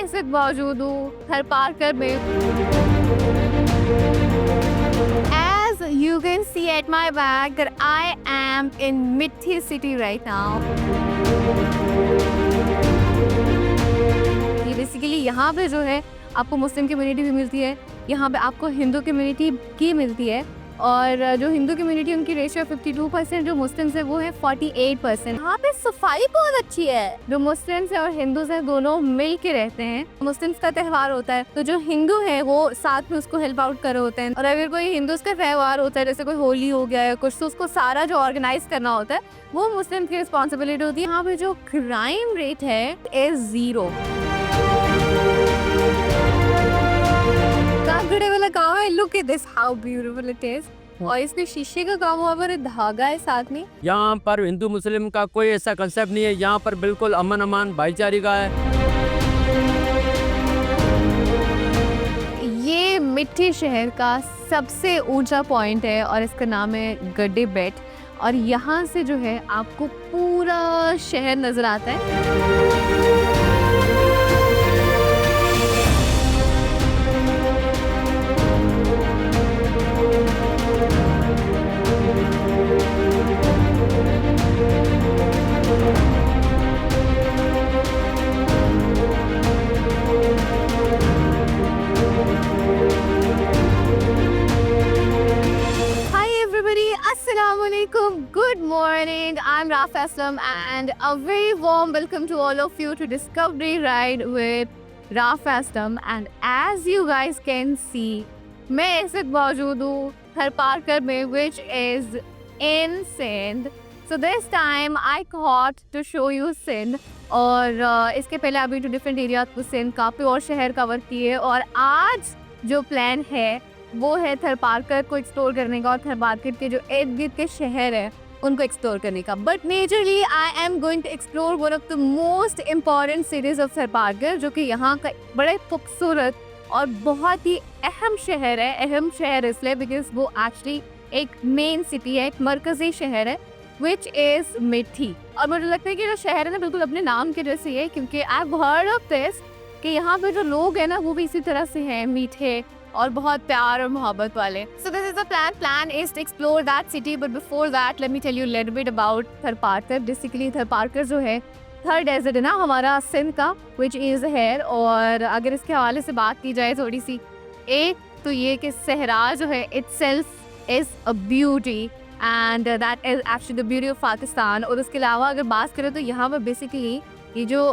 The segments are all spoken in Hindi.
इस वक्त मौजूद हूँ थर पार्कर में। As you can see at my back that I am in Mithi city right now. ये बेसिकली यहाँ पे जो है आपको मुस्लिम कम्युनिटी भी मिलती है, यहाँ पे आपको हिंदू कम्युनिटी की मिलती है, और जो हिंदू कम्युनिटी उनकी रेशियो 52%, जो मुस्लिम्स है वो है 48%। यहाँ पे सफाई बहुत अच्छी है, जो मुस्लिम्स है और हिंदूज है दोनों मिल के रहते हैं। मुस्लिम्स का त्यौहार होता है तो जो हिंदू है वो साथ में उसको हेल्प आउट कर रहे होते हैं, और अगर कोई हिंदूज का त्यौहार होता है जैसे कोई होली हो गया है कुछ, तो उसको सारा जो ऑर्गेनाइज करना होता है वो मुस्लिम की रिस्पॉन्सिबिलिटी होती है। यहाँ पे जो क्राइम रेट है इज 0। वाला काम है, look at this how beautiful it is. और इसमें शीशे का काम हुआ पर धागा है साथ में। यहाँ पर हिंदू मुस्लिम का कोई ऐसा कंसेप्ट नहीं है, यहाँ पर बिल्कुल अमन अमान भाईचारे का है। ये मिठी शहर का सबसे ऊंचा पॉइंट है और इसका नाम है गड्डे बेट, और यहाँ से जो है आपको पूरा शहर नजर आता है। Good morning, I'm Rafa Aslam and a very warm welcome to all of you to Discovery Ride with Rafa Aslam। And as you guys can see, मैं इस वक्त मौजूद हूँ थर पार्कर में, which is in Sindh। So this time I thought to show you Sindh, और इसके पहले अभी to different areas को Sindh काफ़ी और शहर कवर किए, और आज जो प्लान है वो है थर पार्कर को एक्सप्लोर करने का और थर पार्कर के जो इर्द गिर्द के शहर है उनको एक्सप्लोर करने का। But majorly I am going to explore one of the most important cities of Tharparkar, जो कि यहाँ का बड़े खूबसूरत और बहुत ही अहम शहर है। अहम शहर इसलिए बिकॉज वो एक्चुअली एक मेन सिटी है, एक मरकजी शहर है, विच इज मिठी। और मुझे लगता है कि जो शहर है ना बिल्कुल अपने नाम के जैसे है, क्योंकि I have heard of this कि यहाँ पे जो लोग हैं ना वो भी इसी तरह से हैं, मीठे और बहुत प्यार और मोहब्बत वाले। So this is the plan is to explore that city, but before that let me tell you a little bit about थर पार्कर। Basically थर पार्कर जो है थर डेजर्ट है ना हमारा सिंध का, which is here। और अगर इसके हवाले से बात की जाए थोड़ी सी, एक तो ये कि सहरा जो है itself is a beauty and that is actually the beauty of Pakistan. और उसके अलावा अगर बात करें तो यहाँ पर बेसिकली ये जो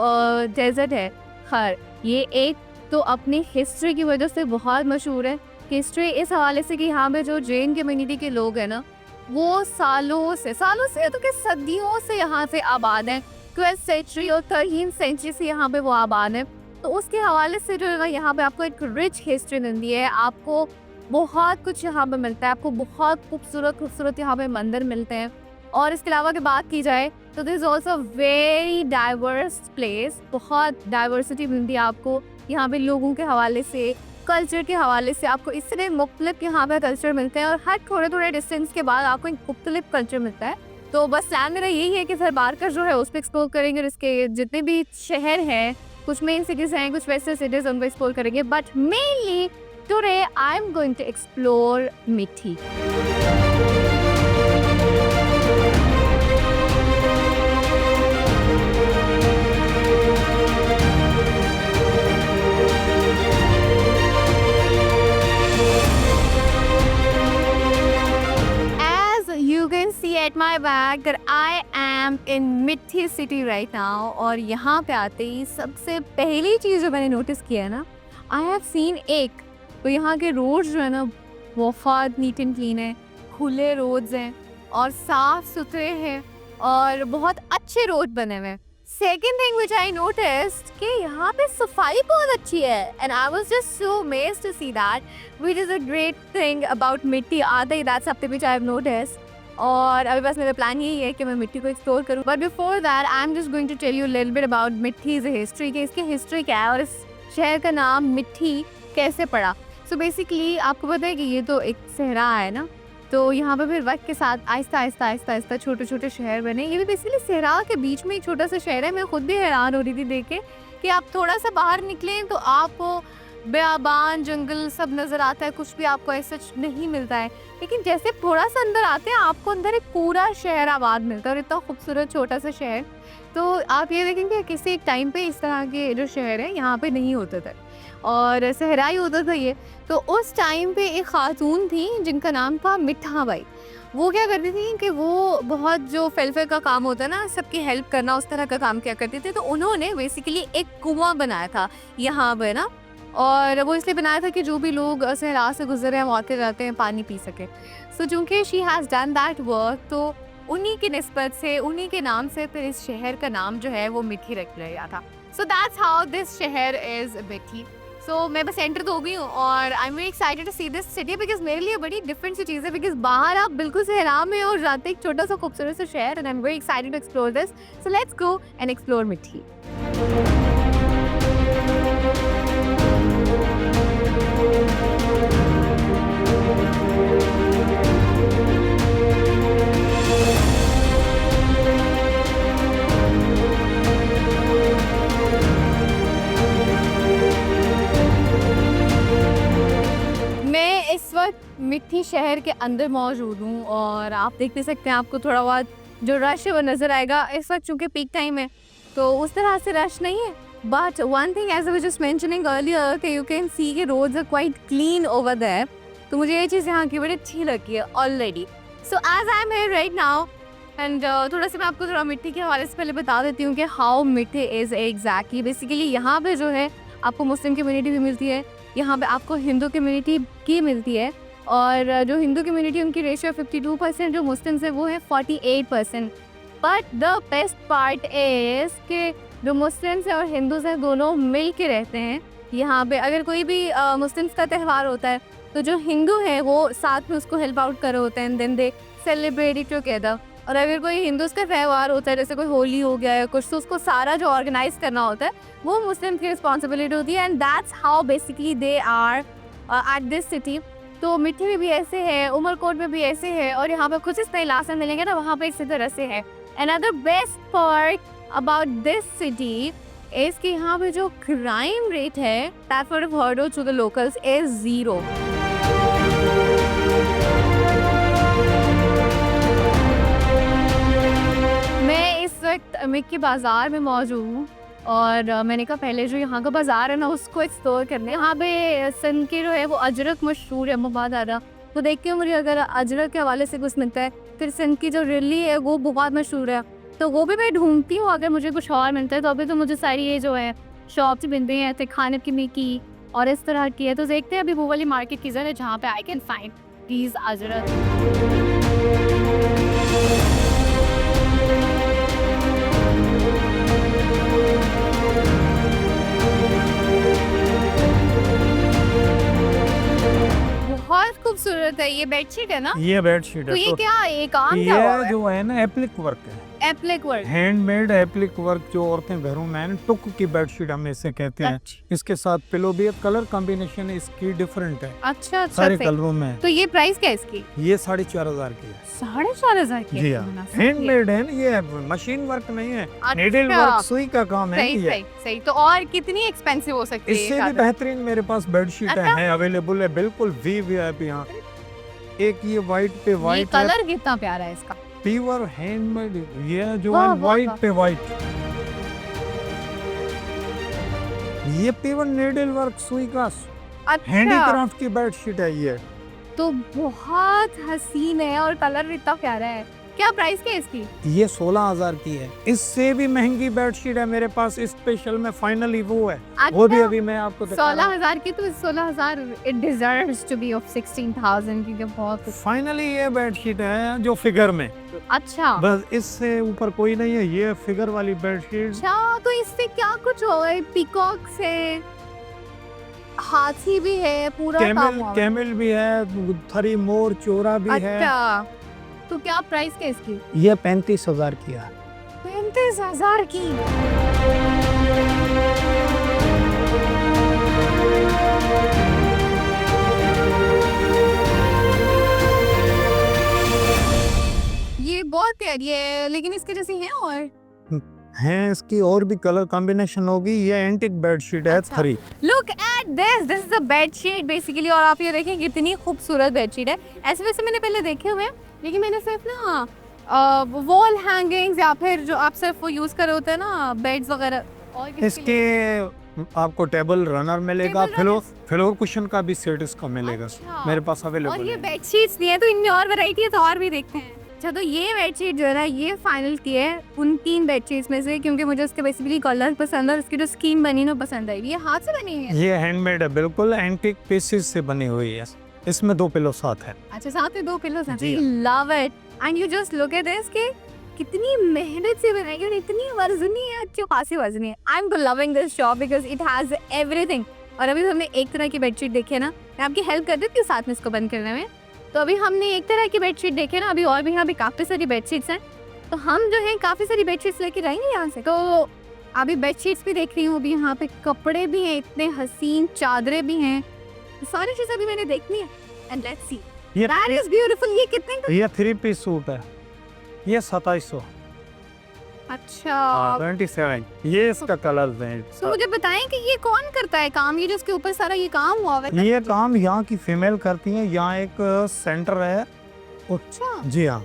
डेजर्ट है थर, ये एक तो अपनी हिस्ट्री की वजह से बहुत मशहूर है। हिस्ट्री इस हवाले से कि यहाँ पे जो जैन कम्युनिटी के लोग हैं ना वो सालों से तो क्या सदियों से यहाँ से आबाद हैं। 12th सेंचुरी और 13th सेंचुरी से यहाँ पे वो आबाद हैं। तो उसके हवाले से जो है यहाँ पे आपको एक रिच हिस्ट्री मिलती है, आपको बहुत कुछ यहाँ पे मिलता है, आपको बहुत खूबसूरत यहाँ पे मंदिर मिलते हैं। और इसके अलावा अगर बात की जाए तो this is also very diverse place, बहुत डाइवर्सिटी मिलती है आपको यहाँ पे लोगों के हवाले से, कल्चर के हवाले से। आपको इस तरह मुख्तलिफ यहाँ पे कल्चर मिलते हैं और हर थोड़े डिस्टेंस के बाद आपको एक मुख्तलिफ कल्चर मिलता है। तो बस प्लान मेरा यही है कि थर पार्कर जो है उस पर एक्सप्लोर करेंगे, और इसके जितने भी शहर हैं, कुछ मेन सिटीज़ हैं, कुछ वेस्टर्न सिटीज़, उनको एक्सप्लोर करेंगे। But mainly today I am going to explore Mithi. At my back that I am in Mithi city right now। और यहाँ पे आते ही सबसे पहली चीज़ जो मैंने नोटिस किया है ना, आई हैव सीन एक तो यहाँ के रोड्स जो है ना बहुत नीट एंड क्लीन है, खुले रोड्स हैं और साफ सुथरे हैं और बहुत अच्छे रोड बने हुए हैं। Second thing which I noticed कि यहाँ पे सफाई बहुत अच्छी है, and I was just so amazed to see that, which is a great thing about Mithi. आते ही that's something which I have noticed. और अभी बस मेरा प्लान यही है कि मैं मिट्टी को एक्सप्लोर करूँ। But before that I am just going to tell you little bit about Mithi's history, कि इसकी हिस्ट्री क्या है और इस शहर का नाम मिट्टी कैसे पड़ा। सो बेसिकली आपको पता है कि ये तो एक सहरा है ना, तो यहाँ पे फिर वक्त के साथ आहिस्ता छोटे छोटे शहर बने। ये भी बेसिकली सहरा के बीच में एक छोटा सा शहर है। मैं खुद भी हैरान हो रही थी देख के कि आप थोड़ा सा बाहर निकलें तो आपको बेआबान जंगल सब नज़र आता है, कुछ भी आपको ऐसा नहीं मिलता है। लेकिन जैसे थोड़ा सा अंदर आते हैं आपको अंदर एक पूरा शहर आबाद मिलता है और इतना खूबसूरत छोटा सा शहर। तो आप ये देखेंगे किसी एक टाइम पे इस तरह के जो शहर है यहाँ पे नहीं होते थे और सहराई होता था ये। तो उस टाइम पे एक खातून थी जिनका नाम था मिठा बाई। वो क्या करती थी कि वो बहुत जो वेलफेयर का काम होता है ना, सबकी हेल्प करना, उस तरह का काम किया करती थी। तो उन्होंने बेसिकली एक कुआं बनाया था यहाँ पे ना, और वो इसलिए बनाया था कि जो भी लोग सहरा से गुजर रहे हैं, आते जाते हैं, पानी पी सके। सो चूँकि she has done that work, तो उन्हीं की निस्बत से, उन्हीं के नाम से फिर इस शहर का नाम जो है वो मिठी रख लिया गया था। सो दैट्स हाउ दिस शहर इज़ मिठी। सो मैं बस एंटर तो हो गई हूँ और I am very excited to see this city, because मेरे लिए बड़ी डिफरेंट सी चीज़ है। बिकॉज बाहर आप बिल्कुल सहरा में और जाते एक छोटा सा खूबसूरत सा शहर, and I am very excited to explore this. So let's go and explore Mithi. मैं इस वक्त मिठी शहर के अंदर मौजूद हूँ और आप देख भी सकते हैं, आपको थोड़ा बहुत जो रश है वो नज़र आएगा। इस वक्त चूँकि पीक टाइम है तो उस तरह से रश नहीं है, but one thing as I was just mentioning earlier कि यू कैन सी के roads are quite clean over there. तो मुझे ये चीज़ यहाँ की बड़ी अच्छी लगी है already. So as I am here right now and थोड़ा सा मैं आपको थोड़ा मिट्टी के हवाले से पहले बता देती हूँ कि हाउ मिठी इज़ एग्जैक्टली। बेसिकली यहाँ पे जो है आपको मुस्लिम कम्युनिटी भी मिलती है, यहाँ पे आपको हिंदू कम्युनिटी की मिलती है, और जो हिंदू कम्युनिटी उनकी रेशियो 52%, जो मुस्लिम्स है वो है 48%। But the best part is कि जो मुस्लिम्स हैं और हिंदूज हैं दोनों मिल के रहते हैं यहाँ पे। अगर कोई भी मुस्लिम्स का त्यौहार होता है तो जो हिंदू हैं वो साथ में उसको हेल्प आउट कर रहे होते हैं, then they celebrate it together. और अगर कोई हिंदूज का त्यौहार होता है, जैसे कोई होली हो गया है कुछ, तो उसको सारा जो ऑर्गेनाइज करना होता है वो मुस्लिम की रिस्पॉन्सिबिलिटी होती है, and that's how basically they are at this city. तो मिठी में भी ऐसे है, उमरकोट में भी ऐसे है, और यहाँ पे कुछ इस तरह इलाके मिलेंगे ना वहाँ पे इसी तरह से है। Another best part about this city is कि यहाँ पे जो crime rate है, that what I've heard to the locals is 0. मैं इस वक्त अमिक के बाज़ार में मौजूद हूँ और मैंने कहा पहले जो यहाँ का बाज़ार है ना उसको एक्सप्लोर करने। यहाँ पे सन के जो है वो अजरक मशहूर है, मुबाद आ रहा, तो देख के मुझे अगर अजरक के हवाले से कुछ मिलता है। फिर सिंध की जो रिली है वो बहुत मशहूर है, तो वो भी मैं ढूंढती हूँ अगर मुझे कुछ और मिलता है। तो अभी तो मुझे सारी ये जो है शॉप्स मिल रही हैं खाने पीने की और इस तरह की है। तो देखते हैं अभी वो वाली मार्केट किधर है जहाँ पे I can find these Ajrak. बहुत खूबसूरत है। ये बेडशीट है ना? ये बेडशीट तो है। ये क्या है? ये काम क्या हुआ ये है? जो है ना एप्लिक वर्क है, applique work. Handmade applique work, जो औरतें घरों में है ना, टुक की बेडशीट हम इसे कहते हैं। इसके साथ पिलो भी है, कलर कॉम्बिनेशन इसकी डिफरेंट है, अच्छा सारे कलरों में है। तो ये प्राइस क्या है इसकी? ये 4,500 की है। 4,500 की? जी हाँ, हैंडमेड है ना, ये मशीन वर्क नहीं है, अच्छा। नीडल वर्क, सुई का काम है सही ये। सही सही। तो और कितनी एक्सपेंसिव हो सकती है? इससे भी बेहतरीन मेरे पास बेडशीट अच्छा। है अवेलेबल है, बिल्कुल वीवीआईपी। यहाँ एक ये व्हाइट पे ये व्हाइट कलर कितना प्यारा है इसका, प्योर हैंडमेड, ये जो वाह, है वाह, व्हाइट वाह। पे व्हाइट, ये प्योर नीडल वर्क, सुई का अच्छा हैंडीक्राफ्ट की बेडशीट है ये। तो बहुत हसीन है और कलर इतना प्यारा है। क्या प्राइस क्या है इसकी? ये 16,000 की है। इससे भी महंगी बेडशीट है मेरे पास, स्पेशल में फाइनली वो है, वो भी अभी मैं आपको दिखा रहा हूं। 16,000 की? तो 16,000 it deserves to be of 16,000 की। बहुत फाइनली ये बेडशीट है जो फिगर में, अच्छा। बस इससे ऊपर कोई नहीं है, ये फिगर वाली बेडशीट। अच्छा, तो इससे क्या कुछ हो गया? पीकॉक से हाथी भी है, पूरा काम कैमल, हुआ है। कैमल भी है, थरी मोर चोरा भी है। अच्छा, तो क्या प्राइस क्या है इसकी? ये 35,000 की है। 35,000 की? ये बहुत प्यारी है, लेकिन इसके जैसी है और हैं इसकी और भी कलर कॉम्बिनेशन होगी। ये एंटिक बेडशीट है अच्छा। 3। Look at this is a bedsheet basically. और आप ये देखें कितनी खूबसूरत बेडशीट है। ऐसे वैसे मैंने पहले देखे हुए हैं, लेकिन मैंने सिर्फ ना वॉल हैंगिंग्स या फिर जो आप सिर्फ वो यूज कर रहे होते हैं ना बेड्स वगैरह। और किसके इसके आपको टेबल रनर मिलेगा, टेबल फ्लोर कुशन का भी सेट इसका मिलेगा। अच्छा। मेरे पास और अवेलेबल ये है। बेडशीट्स भी हैं, तो इनमें और वैरायटी है तो और भी देखते हैं। अच्छा, तो ये बेडशीट जो है ना ये फाइनल की है उन 3 बेडशीट्स में से, क्योंकि मुझे उसके बेसिकली कलर पसंद है और उसकी जो स्कीम बनी ना पसंद आई। ये हाथ से बनी हुई है? ये हैंडमेड है, बिल्कुल एंटिक पीसेस से बनी हुई है। इसमें 2 पिलो साथ है। अच्छा, साथ में 2 पिलोस हैं। जी। Love it. And you just look at this कि कितनी मेहनत से बनाई है और इतनी वजनी है, अच्छी खासी वजनी है। I am loving this shop because it has everything. और अभी हमने एक तरह की बेडशीट देखी है ना, मैं आपकी हेल्प कर देती हूँ साथ में इसको बंद करने में। तो अभी हमने एक तरह की बेडशीट देखी है ना, अभी और भी यहाँ पे काफ़ी सारी बेडशीट्स हैं। तो हम जो है काफ़ी सारी बेडशीट्स लेके जाएंगे यहाँ से। तो अभी बेडशीट्स भी देख रही हूँ, अभी यहाँ पे कपड़े भी हैं, इतने हसीन चादरें भी हैं, सारी चीज़ें अभी मैंने देखनी है। एंड लेट्स सी ये दैट इज ब्यूटीफुल। ये कितने का? ये 3 पीस सूट है, ये 2700। अच्छा। 27। ये इसका कलर है। तो मुझे बताएं कि ये कौन करता है काम, ये जो इसके ऊपर सारा ये काम हुआ हुआ है? ये काम यहाँ की फीमेल करती है। यहाँ एक सेंटर है। अच्छा, जी हाँ,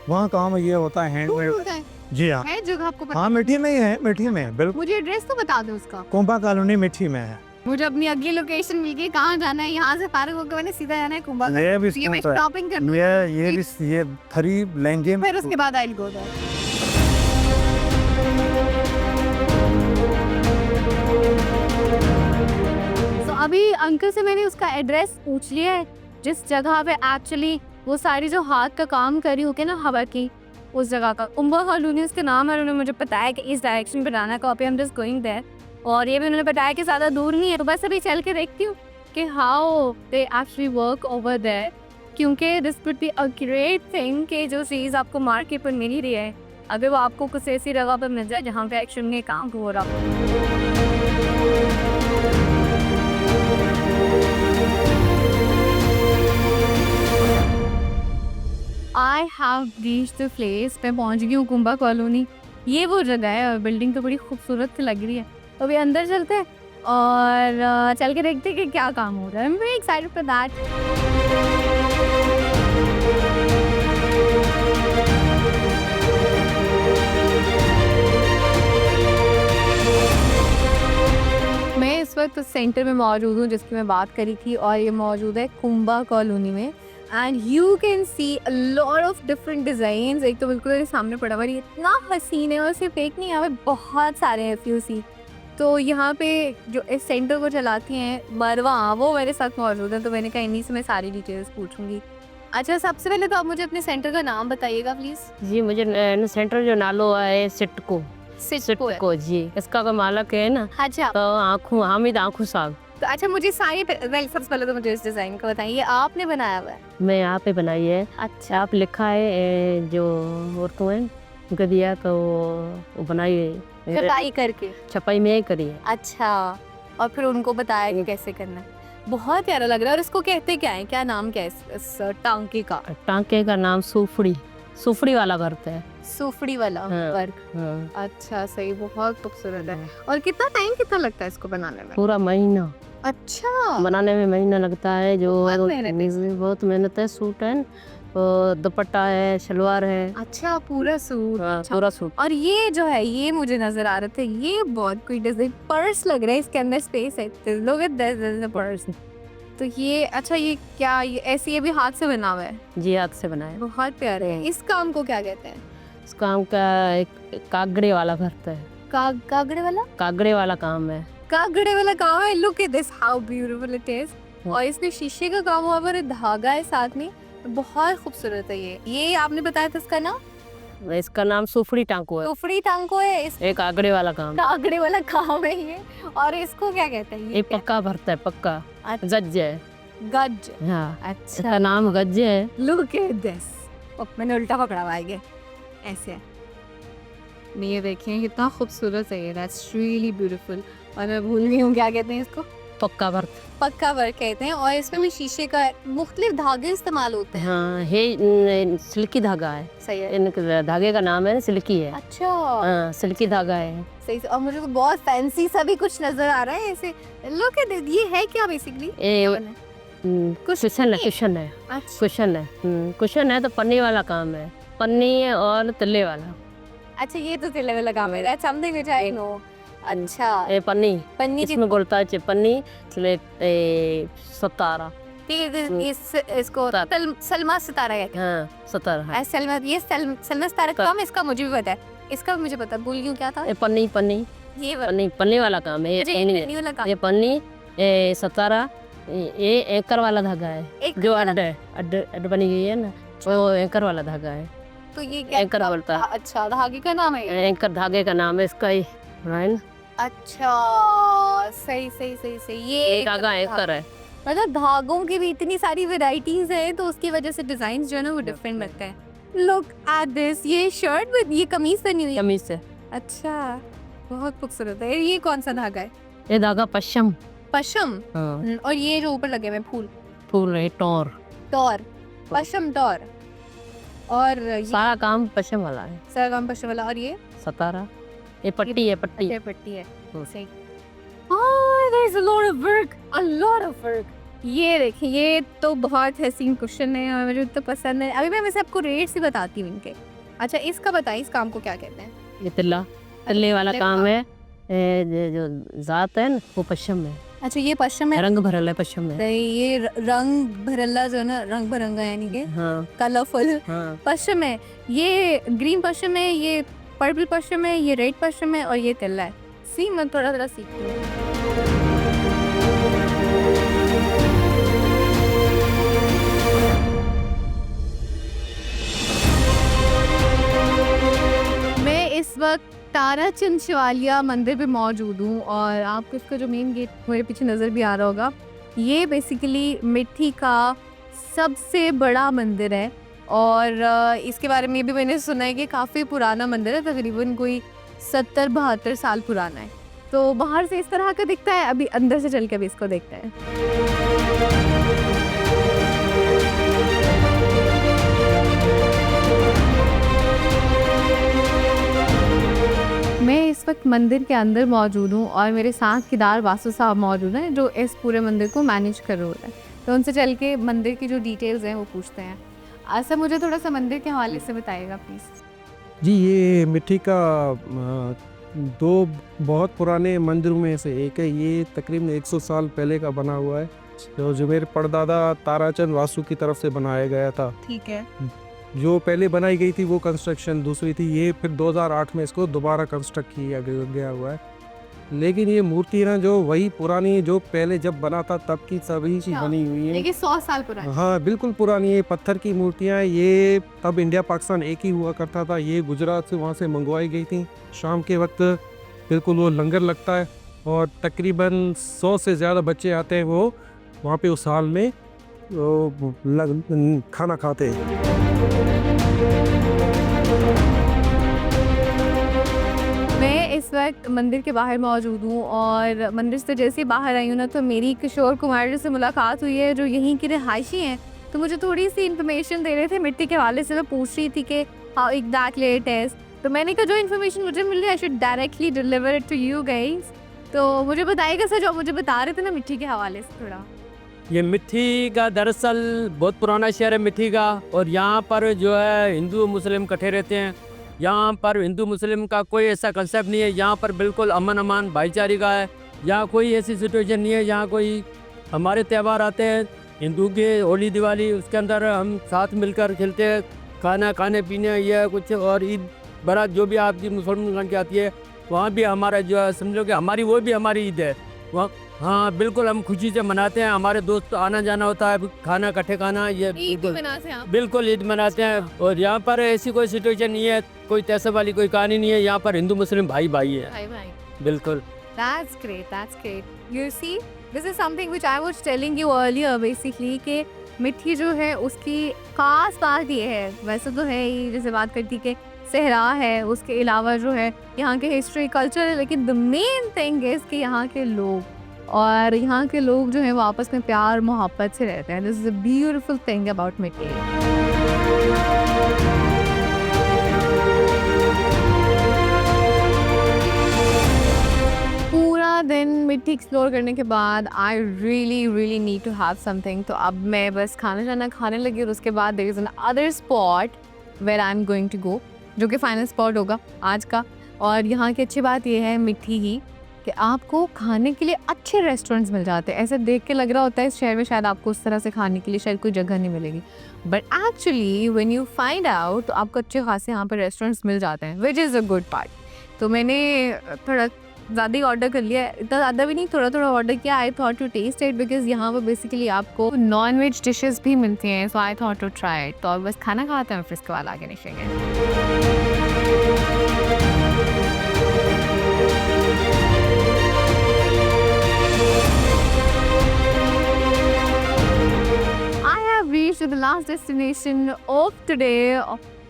वहाँ काम ये होता है दूर हैंडमेड। होता है? जी हाँ, है जगह आपको पता? हाँ मिठी में ही है, मिठी में है बिल्कुल। मुझे एड्रेस तो बता दो उसका। कुंभा कॉलोनी मिठी में है। मुझे अपनी अगली लोकेशन मिल गई, कहाँ जाना है। यहाँ से फारिग होकर मैंने सीधा जाना है कुंभा। ये भी ये मैं सूट है। शॉपिंग कर ये 3 लहंगे में। फिर उसके बाद आई विल गो देयर। तो अभी अंकल से मैंने उसका एड्रेस पूछ लिया है, जिस जगह पे एक्चुअली वो सारी जो हाथ का काम करी होगी ना हवा की, उस जगह का कुंभा कॉलोनी उसका नाम है। उन्होंने मुझे बताया कि इस डायरेक्शन पे जाना copy, I am just going there. और ये भी उन्होंने बताया कि ज़्यादा दूर नहीं है, तो बस अभी चल के देखती हूँ कि how they actually work over there, क्योंकि this would be a great thing कि जो चीज़ आपको मार्केट पर मिल ही रही है अभी वो आपको कुछ ऐसी जगह पर मिल जाए जहाँ पे एक्शन में काम हो रहा हो। I have reached the place. मैं पहुँच गई हूँ कुंभा कॉलोनी। ये वो जगह है और बिल्डिंग तो बड़ी खूबसूरत सी लग रही है। तो अभी अंदर चलते हैं और चल के देखते हैं कि क्या काम हो रहा है। आई am very excited for that. मैं इस वक्त सेंटर में मौजूद हूँ जिसकी मैं बात करी थी, और ये मौजूद है कुंभा कॉलोनी में। And you can C a lot of different designs. एक तो बिल्कुल मेरे सामने पड़ा हुआ है, ये इतना हसीन है। और सिर्फ एक नहीं, यहाँ पे बहुत सारे हैं फ्यूसी। तो यहाँ पे जो इस सेंटर को चलाती हैं मरवा, वो मेरे साथ मौजूद है। तो मैंने कहा इन्हीं से मैं सारी डिटेल्स पूछूंगी। अच्छा, सबसे पहले तो आप मुझे अपने सेंटर का नाम बताइएगा प्लीज़। जी मुझे सेंटर जो नालो है सिटको सिटको जी, इसका कोई मालक है ना अच्छा, तो आँखों हामिद आँखों साहब। तो अच्छा मुझे सारी सबसे पहले तो मुझे इस डिज़ाइन का बताइए, आपने बनाया हुआ है? मैं यहाँ पे बनाई है। अच्छा, आप लिखा है जो औरतों हैं उनको दिया तो वो बनाई है छपाई करके। छपाई में ही करी है। अच्छा, और फिर उनको बताया कि कैसे करना है। बहुत प्यारा लग रहा है। और इसको कहते क्या है, क्या नाम क्या है इस टांके का? टांके का नाम सुफड़ी वाला करता है। सूफड़ी वाला हाँ। वर्क। हाँ। अच्छा, सही, बहुत खूबसूरत है। और कितना टाइम कितना लगता है इसको बनाने में? पूरा महीना अच्छा, बनाने में महीना लगता है। जो बहुत मेहनत है। बहुत मेहनत है। सूट है और दुपट्टा है, शलवार है। अच्छा, पूरा सूट। हाँ, अच्छा। पूरा सूट। और ये जो है ये मुझे नजर आ रहे थे, ये बहुत कोई डिजाइन पर्स लग रहा है, इसके अंदर स्पेस है। लोग पर्स। तो ये अच्छा, ये क्या, ये ऐसे ये भी हाथ से बना हुआ है? जी हाथ से बनाया। बहुत प्यारे हैं। इस काम को क्या कहते हैं? इस काम का एक कागड़े वाला करता है। कागड़े वाला? कागड़े वाला काम है। कागड़े वाला काम है। Look at this, how beautiful it is. और इसमें शीशे का काम हुआ पर धागा है साथ में, बहुत खूबसूरत है। ये आपने बताया था इसका नाम? इसका नाम सुफड़ी टांको है। टोफड़ी टांको है। इस एक कागड़े वाला काम। कागड़े वाला काम है ये। और इसको क्या कहते हैं? ये पक्का भरता है, पक्का अच्छा। गज है। गज। हाँ, अच्छा, इसका नाम गज है। Look at this. मैंने उल्टा पकड़ा हुआ है ये, ऐसे है। ये देखिए कितना खूबसूरत है ये। That's really beautiful. और मैं भूल गई हूँ क्या कहते हैं इसको। पक्का वर्क। पक्का वर्क कहते हैं और इसमें भी शीशे का मुख्तलिफ धागे इस्तेमाल होते हैं। हाँ, हे सिल्की धागा है। सही है। इनके धागे का नाम है सिल्की है। अच्छा। हाँ, सिल्की धागा है। सही से। और मुझे तो बहुत फैंसी सा भी कुछ नजर आ रहा है ऐसे। लुक एट दिस, ये है क्या बेसिकली? कुशन है, कुशन है, अच्छा कुशन है। कुशन है तो पन्नी वाला काम है, पन्नी और तिल्ले वाला। अच्छा, ये तो तिले वाला काम है। That's something which I know. अच्छा, ये पन्नी पन्नी इसमें गोलता है, पन्नी सतारा। ठीक है, इसको सलमा सितारा कहते हैं। हाँ, सतारा है। सलमा, ये सलमा सितारा का काम इसका मुझे भी पता है। इसका मुझे पता, भूल क्यों क्या था? ये पन्नी पन्नी ये पन्नी वाला काम है। पन्नी वाला काम। ये पन्नी सतारा, ये एंकर वाला धागा है जो अड्ड बनी गई है ना, वो एंकर वाला धागा है। तो ये क्या एंकर बोलता है। अच्छा, धागे का नाम है ये? एंकर धागे का नाम है इसका ही, राइन। अच्छा, सही सही सही सही। ये धागा एंकर है। मतलब धागों की भी इतनी सारी वैरायटीज है तो उसकी वजह से डिजाइन जो है ना वो डिफरेंट लगता है। लुक एट दिस, ये शर्ट विद ये कमीज बनी हुई है। कमीज से। अच्छा, बहुत खूबसूरत है। ये कौन सा धागा है? ये धागा पश्चिम। पश्चिम। हाँ, और ये जो ऊपर लगे हुए फूल फूल रहे टोर। टॉर, पश्चिम टॉर। और ये सारा काम पश्चिम वाला है। सारा काम पश्चिम वाला। और ये सतारा, ये पट्टी है, पट्टी। ये पट्टी है। हम्म। सही। Oh, there is a lot of work, a lot of work. ये देखिए, ये तो बहुत हसीन क्वेश्चन है और मुझे तो पसंद है। अभी मैं वैसे आपको रेट्स ही बताती हूँ इनके। अच्छा, इसका बताइए, इस काम को क्या कहते हैं? ये तिल्ले वाला काम है। जो जात है ना वो पश्चिम में। अच्छा, ये पश्चिम में रंग भरल है पश्चिम में। ये रंग भरला जो है ना, रंग भरंगा यानी कि हाँ, कलरफुल हाँ। पश्चिम है। ये ग्रीन पश्चिम है, ये पर्पल पश्चिम है, ये रेड पश्चिम है और ये तिल्ला है। सी, मैं थोड़ा थोड़ा सीखती हूँ। मैं इस वक्त ताराचंद शिवालिया मंदिर पे मौजूद हूँ और आपको इसका जो मेन गेट मेरे पीछे नज़र भी आ रहा होगा, ये बेसिकली मिट्टी का सबसे बड़ा मंदिर है। और इसके बारे में भी मैंने सुना है कि काफ़ी पुराना मंदिर है, तकरीबन कोई 70-72 साल पुराना है। तो बाहर से इस तरह का दिखता है, अभी अंदर से चल के भी इसको देखते हैं। मैं इस वक्त मंदिर के अंदर मौजूद हूँ और मेरे साथ केदार वासु साहब मौजूद हैं जो इस पूरे मंदिर को मैनेज कर रहे हैं। तो उनसे चल के मंदिर की जो डिटेल्स हैं वो पूछते हैं। अच्छा, मुझे थोड़ा सा मंदिर के हवाले से बताइएगा प्लीज़। जी, ये मिट्टी का दो बहुत पुराने मंदिरों में से एक है। ये तकरीबन 100 साल पहले का बना हुआ है, जो मेरे परदादा ताराचंद वासु की तरफ से बनाया गया था। ठीक है। जो पहले बनाई गई थी वो कंस्ट्रक्शन दूसरी थी, ये फिर 2008 में इसको दोबारा कंस्ट्रक्ट किया गया हुआ है। लेकिन ये मूर्ति ना जो वही पुरानी जो पहले जब बना था तब की सभी चीज बनी हुई है। लेकिन 100 साल पुरानी। हाँ, बिल्कुल पुरानी है। पत्थर की मूर्तियाँ, ये तब इंडिया पाकिस्तान एक ही हुआ करता था। ये गुजरात से वहाँ से मंगवाई गई थी। शाम के वक्त बिल्कुल वो लंगर लगता है और तकरीबन 100 से ज़्यादा बच्चे आते हैं, वो वहाँ पे उस हाल में खाना खाते हैं। मैं इस वक्त मंदिर के बाहर मौजूद हूँ और मंदिर से जैसे ही बाहर आई हूँ ना तो मेरी किशोर कुमार से मुलाकात हुई है जो यहीं के रिहायशी हैं। तो मुझे थोड़ी सी इन्फॉर्मेशन दे रहे थे मिट्टी के हवाले से। मैं पूछ रही थी कि हाउ एग्जैक्टली इट इज। तो मैंने कहा जो इन्फॉर्मेशन मुझे मिल रही है I should directly deliver it to you guys. तो मुझे बताइएगा सर, जो मुझे बता रहे थे ना मिट्टी के हवाले से थोड़ा। ये मिट्टी का दरअसल बहुत पुराना शहर है मिट्टी का, और यहाँ पर जो है हिंदू मुस्लिम इकट्ठे रहते हैं। यहाँ पर हिंदू मुस्लिम का कोई ऐसा कंसेप्ट नहीं है। यहाँ पर बिल्कुल अमन अमान भाईचारे का है। यहाँ कोई ऐसी सिचुएशन नहीं है। यहाँ कोई हमारे त्यौहार आते हैं हिंदू के, होली दिवाली, उसके अंदर हम साथ मिलकर खेलते हैं, खाना खाने पीने ये कुछ, और ईद बारात जो भी आपकी मुसलमान की आती है वहाँ भी हमारा जो है समझो कि हमारी वो भी हमारी ईद है वहाँ। हाँ बिल्कुल, हम खुशी से मनाते हैं। हमारे दोस्त आना जाना होता है, खाना इकट्ठे खाना, ये बिल्कुल ईद मनाते हैं। और यहाँ पर ऐसी कोई सिचुएशन नहीं है, कोई तहसीब वाली कोई कहानी नहीं है। यहाँ पर हिंदू मुस्लिम भाई भाई है। भाई भाई। बिल्कुल। That's great, that's great. You see, this is something which I was telling you earlier basically कि मिट्टी जो है उसकी खास बात ये है, वैसे तो है ही जैसे बात करती कि सहरा है, उसके अलावा जो है यहाँ के हिस्ट्री कल्चर है, लेकिन द मेन थिंग इज़ कि यहाँ के लोग और यहाँ के लोग जो हैं वो आपस में प्यार मोहब्बत से रहते हैं. This is a beautiful thing about Mithi. पूरा दिन मिट्टी एक्सप्लोर करने के बाद I really need to have something. तो अब मैं बस खाना शाना खाने लगी और उसके बाद there is another spot where I am going to go, जो कि फाइनल स्पॉट होगा आज का. और यहाँ की अच्छी बात यह है मिट्टी की कि आपको खाने के लिए अच्छे रेस्टोरेंट्स मिल जाते हैं. ऐसे देख के लग रहा होता है इस शहर में शायद आपको उस तरह से खाने के लिए शायद कोई जगह नहीं मिलेगी, but actually when you find out तो आपको अच्छे खासे यहाँ पर रेस्टोरेंट्स मिल जाते हैं, which is a good part. तो मैंने थोड़ा ज़्यादा ही ऑर्डर कर लिया, इतना ज़्यादा भी नहीं, थोड़ा ऑर्डर किया. I thought to test it because यहाँ पर बेसिकली आपको नॉन वेज डिशेस भी मिलती हैं, so I thought to try it. तो अब बस खाना खाते हैं फिर इसके बाद आगे निकलेंगे. reached the last destination of today.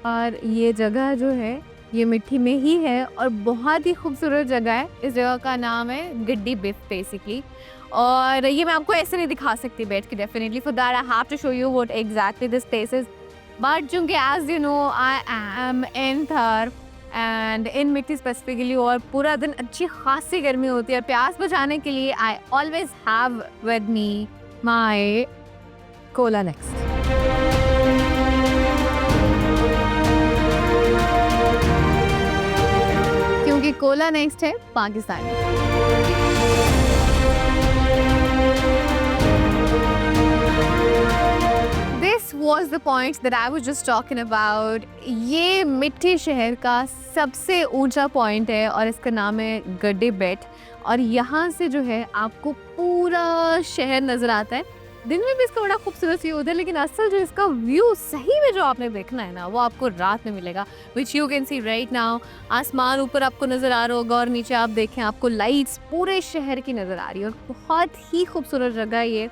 और ये जगह जो है ये मिट्टी में ही है और बहुत ही खूबसूरत जगह है. इस जगह का नाम है गड्डी बिफ बेसिकली. और ये मैं आपको ऐसे नहीं दिखा सकती बैठ के, definitely for that I have to show you what exactly this place is. But चूंकि as you know I am in Thar and इन मिट्टी स्पेसिफिकली, और पूरा दिन अच्छी खासी गर्मी होती है और प्यास बुझाने के लिए I always have with me my Cola next. क्योंकि कोला नेक्स्ट है Pakistan. This was the point that I was just talking about. ये मिट्टी शहर का सबसे ऊंचा पॉइंट है और इसका नाम है गड्डी बेट. और यहाँ से जो है आपको पूरा शहर नज़र आता है. दिन में भी इसका बड़ा खूबसूरत व्यू होता है, लेकिन असल जो इसका व्यू सही में जो आपने देखना है ना वो आपको रात में मिलेगा, which you can C right now. आसमान ऊपर आपको नज़र आ रहा होगा और नीचे आप देखें आपको लाइट्स पूरे शहर की नज़र आ रही है और बहुत ही खूबसूरत जगह है ये.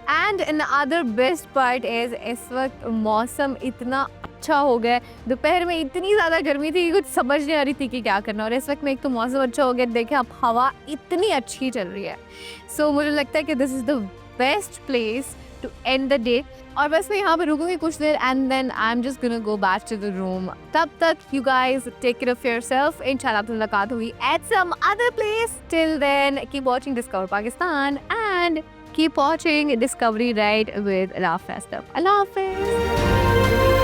And another best part is इस वक्त मौसम इतना अच्छा हो गया है. दोपहर में इतनी ज़्यादा गर्मी थी कि कुछ समझ नहीं आ रही थी कि क्या करना, और इस वक्त में एक तो मौसम अच्छा हो गया, देखें अब हवा इतनी अच्छी चल रही है. सो मुझे लगता है कि this is the best place to end the day. और बस मैं यहाँ पर रुकूंगी कुछ देर and then I am just gonna go back to the room. तब तक you guys take care of yourself. इंशाल्लाह आपसे मुलाकात होगी at some other place. Till then keep watching discover Pakistan and keep watching discovery ride with राफ एस्टम. अल्लाह हाफिज़.